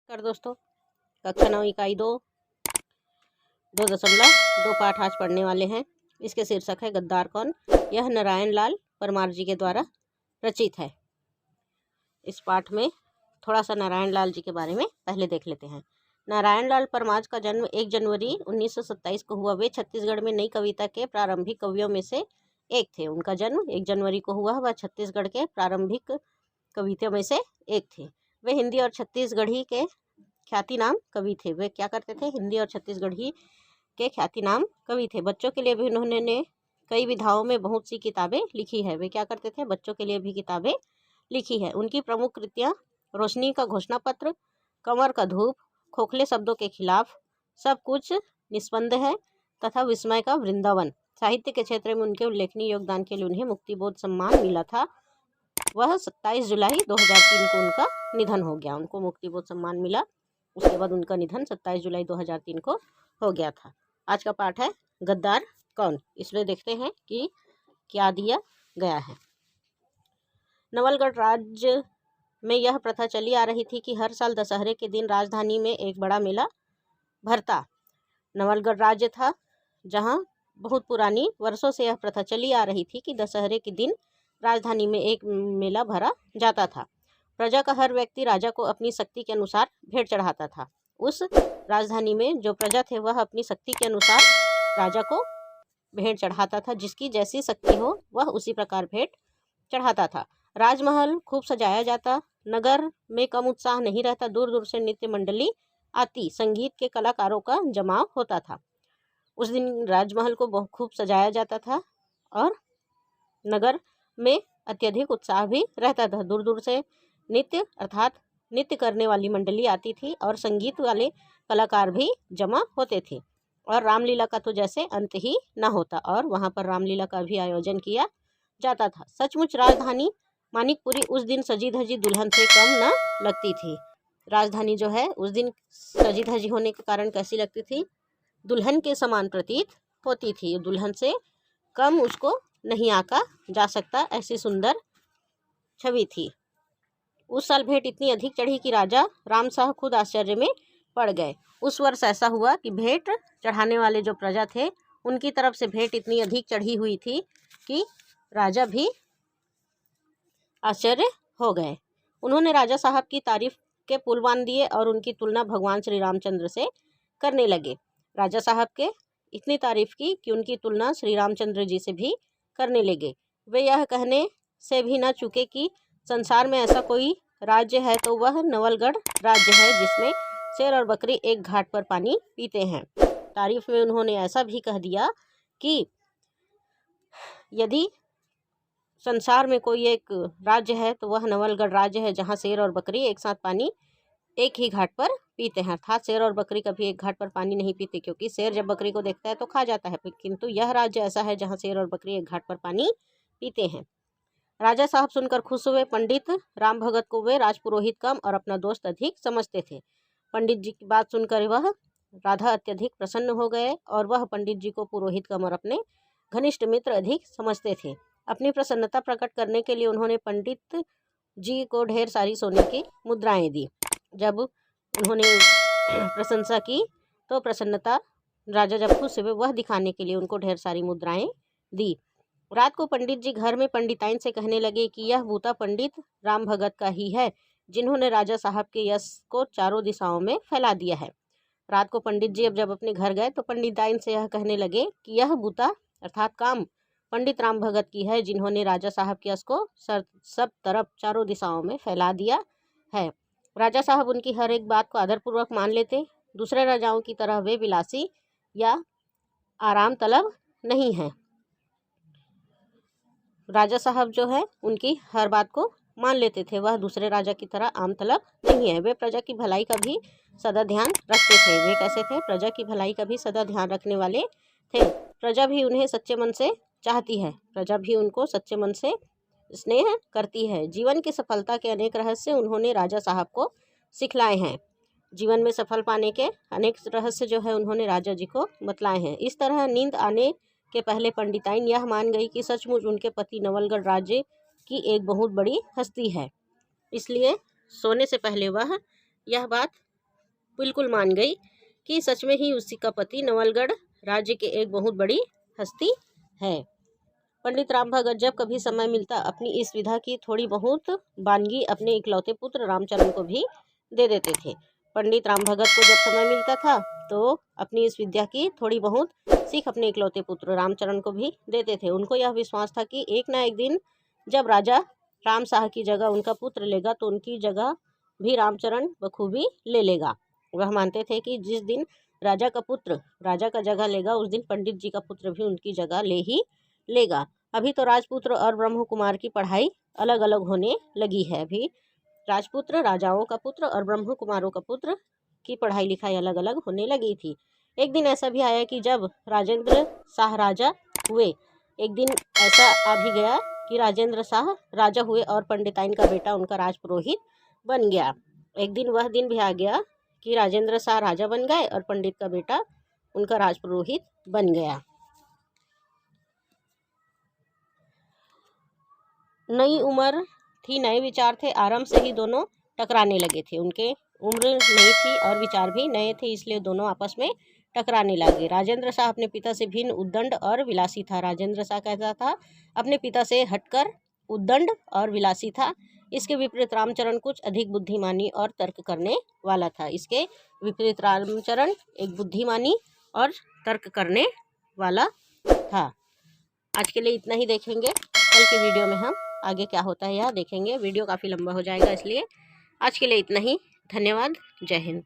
नमस्कार दोस्तों, कक्षा 9 इकाई 2 पाठ आज पढ़ने वाले हैं। इसके शीर्षक है गद्दार कौन। यह नारायण लाल परमार जी के द्वारा रचित है। इस पाठ में थोड़ा सा नारायण लाल जी के बारे में पहले देख लेते हैं। नारायण लाल परमार का जन्म 1 जनवरी 1927 को हुआ। वे छत्तीसगढ़ में नई कविता के प्रारंभिक कवियों में से एक थे। उनका जन्म 1 जनवरी को हुआ। वह छत्तीसगढ़ के प्रारंभिक कविता में से एक थे। वे हिंदी और छत्तीसगढ़ी के ख्यातिनाम कवि थे। वे क्या करते थे? हिंदी और छत्तीसगढ़ी के ख्यातिनाम कवि थे। बच्चों के लिए भी उन्होंने कई विधाओं में बहुत सी किताबें लिखी है। वे क्या करते थे? बच्चों के लिए भी किताबें लिखी है। उनकी प्रमुख कृतियाँ रोशनी का घोषणा पत्र, कमर का धूप, खोखले शब्दों के खिलाफ, सब कुछ निस्पंद है तथा विस्मय का वृंदावन। साहित्य के क्षेत्र में उनके उल्लेखनीय योगदान के लिए उन्हें मुक्तिबोध सम्मान मिला था। वह 27 जुलाई 2003 को उनका निधन हो गया। उनको मुक्तिबोध सम्मान मिला, उसके बाद उनका निधन 27 जुलाई 2003 को हो गया था। आज का पाठ है गद्दार कौन। इसमें देखते हैं कि क्या दिया गया है। नवलगढ़ राज्य में यह प्रथा चली आ रही थी कि हर साल दशहरे के दिन राजधानी में एक बड़ा मेला भरता। नवलगढ़ राज्य था जहाँ बहुत पुरानी वर्षों से यह प्रथा चली आ रही थी कि दशहरे के दिन राजधानी में एक मेला भरा जाता था। प्रजा का हर व्यक्ति राजा को अपनी शक्ति के अनुसार भेंट चढ़ाता था। उस राजधानी में जो प्रजा थे वह अपनी शक्ति के अनुसार राजा को भेंट चढ़ाता था। जिसकी जैसी शक्ति हो वह उसी प्रकार भेंट चढ़ाता था। राजमहल खूब सजाया जाता। नगर में कम उत्साह नहीं रहता। दूर दूर से नृत्य मंडली आती। संगीत के कलाकारों का जमाव होता था। उस दिन राजमहल को खूब सजाया जाता था और नगर में अत्यधिक उत्साह भी रहता था। दूर दूर से नृत्य अर्थात नृत्य करने वाली मंडली आती थी और संगीत वाले कलाकार भी जमा होते थे। और रामलीला का तो जैसे अंत ही न होता। और वहाँ पर रामलीला का भी आयोजन किया जाता था। सचमुच राजधानी मानिकपुरी उस दिन सजी धजी दुल्हन से कम न लगती थी। राजधानी जो है उस दिन सजी धजी होने के कारण कैसी लगती थी? दुल्हन के समान प्रतीत होती थी। दुल्हन से कम उसको नहीं आंका जा सकता, ऐसी सुंदर छवि थी। उस साल भेंट इतनी अधिक चढ़ी कि राजा राम साह खुद आश्चर्य में पड़ गए। उस वर्ष ऐसा हुआ कि भेंट चढ़ाने वाले जो प्रजा थे उनकी तरफ से भेंट इतनी अधिक चढ़ी हुई थी कि राजा भी आश्चर्य हो गए। उन्होंने राजा साहब की तारीफ के पुल बांध दिए और उनकी तुलना भगवान श्री रामचंद्र से करने लगे। राजा साहब के इतनी तारीफ की कि उनकी तुलना श्री रामचंद्र जी से भी करने लगे। वे यह कहने से भी न चूके कि संसार में ऐसा कोई राज्य है तो वह नवलगढ़ राज्य है जिसमें शेर और बकरी एक घाट पर पानी पीते हैं। तारीफ में उन्होंने ऐसा भी कह दिया कि यदि संसार में कोई एक राज्य है तो वह नवलगढ़ राज्य है जहाँ शेर और बकरी एक साथ पानी एक ही घाट पर पीते हैं। अर्थात शेर और बकरी कभी एक घाट पर पानी नहीं पीते, क्योंकि शेर जब बकरी को देखता है तो खा जाता है, किंतु यह राज्य ऐसा है जहाँ शेर और बकरी एक घाट पर पानी पीते हैं। राजा साहब सुनकर खुश हुए। पंडित राम भगत को वे राजपुरोहित कम और अपना दोस्त अधिक समझते थे। पंडित जी की बात सुनकर वह राधा अत्यधिक प्रसन्न हो गए और वह पंडित जी को पुरोहित कम और अपने घनिष्ठ मित्र अधिक समझते थे। अपनी प्रसन्नता प्रकट करने के लिए उन्होंने पंडित जी को ढेर सारी सोने की मुद्राएं दी। जब उन्होंने प्रशंसा की तो प्रसन्नता राजा जब खुश हुए वह दिखाने के लिए उनको ढेर सारी मुद्राएं दी। रात को पंडित जी घर में पंडिताइन से कहने लगे कि यह बूता पंडित राम भगत का ही है जिन्होंने राजा साहब के यश को चारों दिशाओं में फैला दिया है। रात को पंडित जी जब अपने घर गए तो पंडिताइन से यह कहने लगे कि यह बूता अर्थात काम पंडित राम भगत की है जिन्होंने राजा साहब के यश को सब तरफ चारों दिशाओं में फैला दिया है। राजा साहब उनकी हर एक बात को आदरपूर्वक मान लेते। दूसरे राजाओं की तरह वे विलासी या आराम तलब नहीं हैं। राजा साहब जो है उनकी हर बात को मान लेते थे। वह दूसरे राजा की तरह आम तलब नहीं है। वे प्रजा की भलाई का भी सदा ध्यान रखते थे। वे कैसे थे? प्रजा की भलाई का भी सदा ध्यान रखने वाले थे। प्रजा भी उन्हें सच्चे मन से चाहती है। प्रजा भी उनको सच्चे मन से स्नेह करती है। जीवन की सफलता के अनेक रहस्य उन्होंने राजा साहब को सिखलाए हैं। जीवन में सफल पाने के अनेक रहस्य जो है उन्होंने राजा जी को बतलाए हैं। इस तरह नींद आने के पहले पंडिताइन यह मान गई कि सचमुच उनके पति नवलगढ़ राज्य की एक बहुत बड़ी हस्ती है। इसलिए सोने से पहले वह यह बात बिल्कुल मान गई कि सच में ही उसी का पति नवलगढ़ राज्य के एक बहुत बड़ी हस्ती है। पंडित राम भगत जब कभी समय मिलता अपनी इस विधा की थोड़ी बहुत वानगी अपने इकलौते पुत्र रामचरण को भी दे देते थे। पंडित राम भगत को जब समय मिलता था तो अपनी इस विद्या की थोड़ी बहुत सीख अपने इकलौते पुत्र रामचरण को भी देते थे। उनको यह विश्वास था कि एक ना एक दिन जब राजा राम शाह की जगह उनका पुत्र लेगा तो उनकी जगह भी रामचरण बखूबी ले लेगा। वह मानते थे कि जिस दिन राजा का पुत्र राजा का जगह लेगा उस दिन पंडित जी का पुत्र भी उनकी जगह ले ही लेगा। अभी तो राजपुत्र और ब्रह्म कुमार की पढ़ाई अलग अलग होने लगी है। अभी राजपुत्र राजाओं का पुत्र और ब्रह्म कुमारों का पुत्र की पढ़ाई लिखाई अलग अलग होने लगी थी। एक दिन ऐसा भी आया कि जब राजेंद्र शाह राजा हुए, एक दिन ऐसा आ भी गया कि राजेंद्र शाह राजा हुए और पंडिताइन का बेटा उनका राजपुरोहित बन गया। एक दिन वह दिन भी आ गया कि राजेंद्र शाह राजा बन गए और पंडित का बेटा उनका राजपुरोहित बन गया। नई उम्र थी, नए विचार थे, आरंभ से ही दोनों टकराने लगे थे। उनके उम्र नई थी और विचार भी नए थे, इसलिए दोनों आपस में टकराने लगे। राजेंद्र शाह अपने पिता से भिन्न, उद्दंड और विलासी था। राजेंद्र शाह कहता था अपने पिता से हटकर उद्दंड और विलासी था। इसके विपरीत रामचरण कुछ अधिक बुद्धिमानी और तर्क करने वाला था। इसके विपरीत रामचरण एक बुद्धिमानी और तर्क करने वाला था। आज के लिए इतना ही देखेंगे। कल के वीडियो में हम आगे क्या होता है यह देखेंगे। वीडियो काफ़ी लंबा हो जाएगा, इसलिए आज के लिए इतना ही। धन्यवाद। जय हिंद।